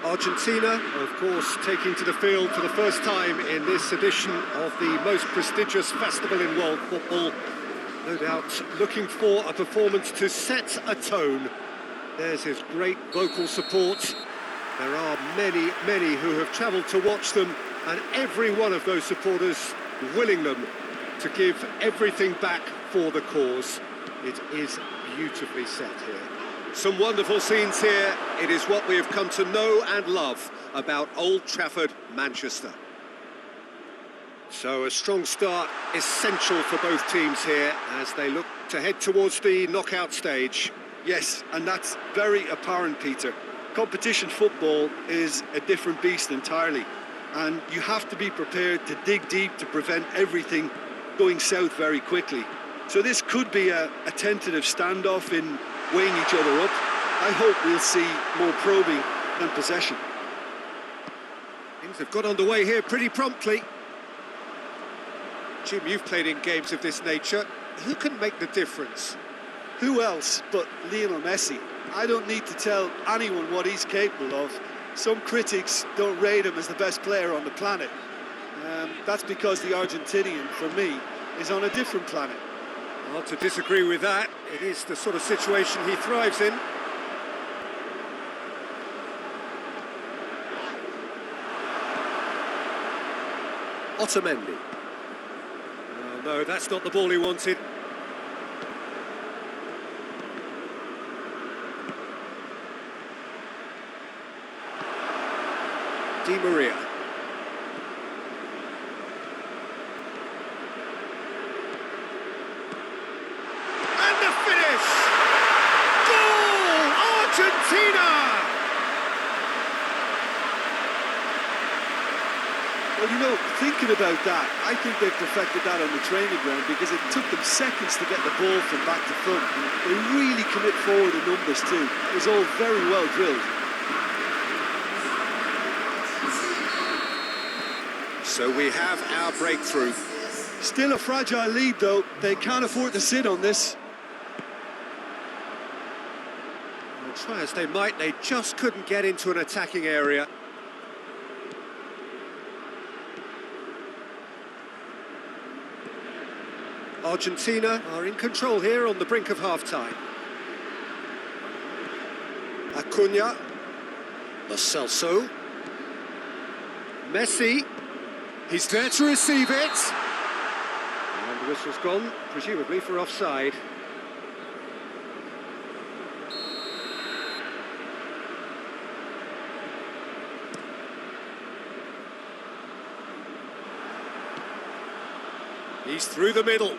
Argentina, of course, taking to the field for the first time in this edition of the most prestigious festival in world football. No doubt looking for a performance to set a tone. There's his great vocal support. There are many, many who have travelled to watch them, and every one of those supporters willing them to give everything back for the cause. It is beautifully set here. Some wonderful scenes here. It is what we have come to know and love about Old Trafford, Manchester. So a strong start, essential for both teams here as they look to head towards the knockout stage. Yes, and that's very apparent, Peter. Competition football is a different beast entirely, and you have to be prepared to dig deep to prevent everything going south very quickly. So this could be a tentative standoff in weighing each other up. I hope we'll see more probing than possession. Things have got underway here pretty promptly. Jim, you've played in games of this nature. Who can make the difference? Who else but Lionel Messi? I don't need to tell anyone what he's capable of. Some critics don't rate him as the best player on the planet. That's because the Argentinian, for me, is on a different planet. Hard to disagree with that. It is the sort of situation he thrives in. Otamendi. Oh, no, that's not the ball he wanted. Di Maria. And the finish! Goal! Argentina! Well, you know, thinking about that, I think they've perfected that on the training ground because it took them seconds to get the ball from back to front. They really commit forward in numbers too. It was all very well drilled. So we have our breakthrough. Still a fragile lead though, they can't afford to sit on this. Well, try as they might, they just couldn't get into an attacking area. Argentina are in control here on the brink of half-time. Acuna, Lo Celso, Messi. He's there to receive it. And the whistle's gone, presumably for offside. He's through the middle.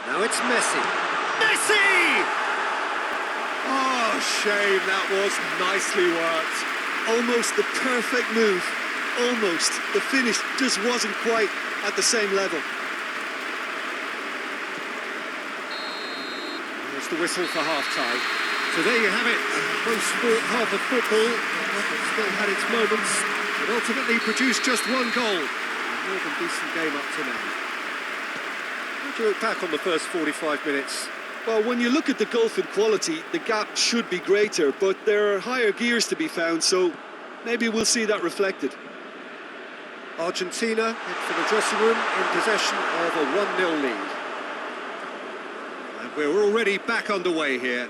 Now it's Messi. Messi! Oh, shame, that was nicely worked. Almost the perfect move. Almost. The finish just wasn't quite at the same level. There's the whistle for half-time. So there you have it, a close-fought half of football. It still had its moments, but ultimately produced just one goal. A more than decent game up to now. How do you look back on the first 45 minutes? Well, when you look at the gulf in quality, the gap should be greater, but there are higher gears to be found, so maybe we'll see that reflected. Argentina head for the dressing room in possession of a 1-0 lead. And we're already back underway here.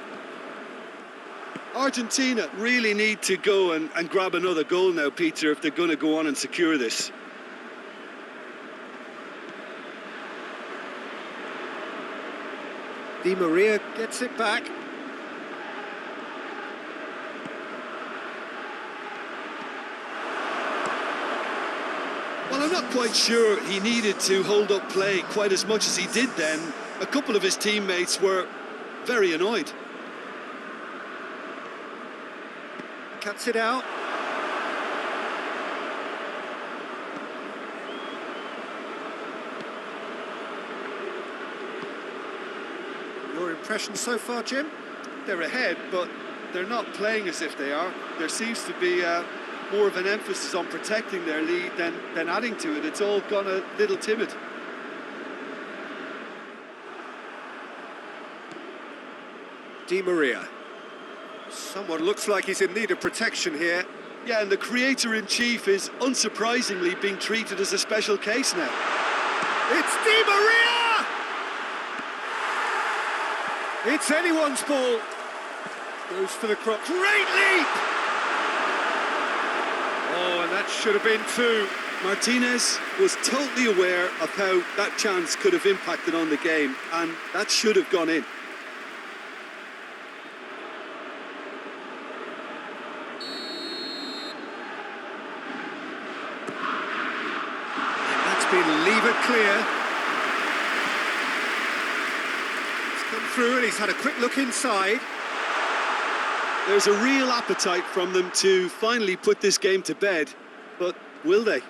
Argentina really need to go and grab another goal now, Peter, if they're going to go on and secure this. Di Maria gets it back. Well, I'm not quite sure he needed to hold up play quite as much as he did then. A couple of his teammates were very annoyed. Cuts it out. Your impression so far, Jim? They're ahead, but they're not playing as if they are. There seems to be more of an emphasis on protecting their lead than adding to it. It's all gone a little timid. Di Maria. Someone looks like he's in need of protection here. Yeah, and the creator-in-chief is unsurprisingly being treated as a special case now. It's Di Maria! It's anyone's ball. Goes for the cross. Great leap! Oh, and that should have been two. Martinez was totally aware of how that chance could have impacted on the game, and that should have gone in. And that's been levered clear. He's come through and he's had a quick look inside. There's a real appetite from them to finally put this game to bed, but will they?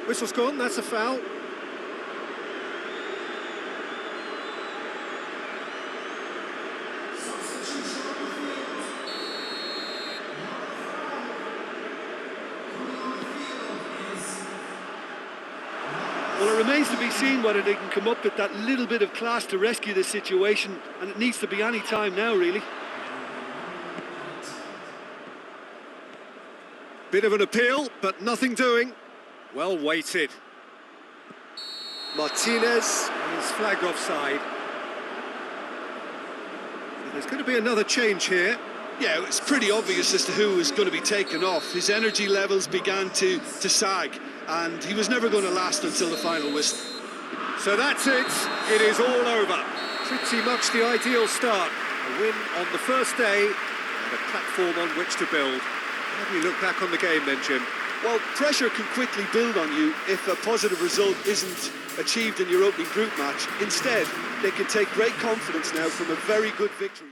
Whistle's gone, that's a foul. Well, it remains to be seen whether they can come up with that little bit of class to rescue the situation, and it needs to be any time now, really. Bit of an appeal, but nothing doing. Well weighted. Martinez is flagged offside. So there's going to be another change here. Yeah, it's pretty obvious as to who was going to be taken off. His energy levels began to sag, and he was never going to last until the final whistle. So that's it. It is all over. Pretty much the ideal start. A win on the first day and a platform on which to build. How do you look back on the game then, Jim? Well, pressure can quickly build on you if a positive result isn't achieved in your opening group match. Instead, they can take great confidence now from a very good victory.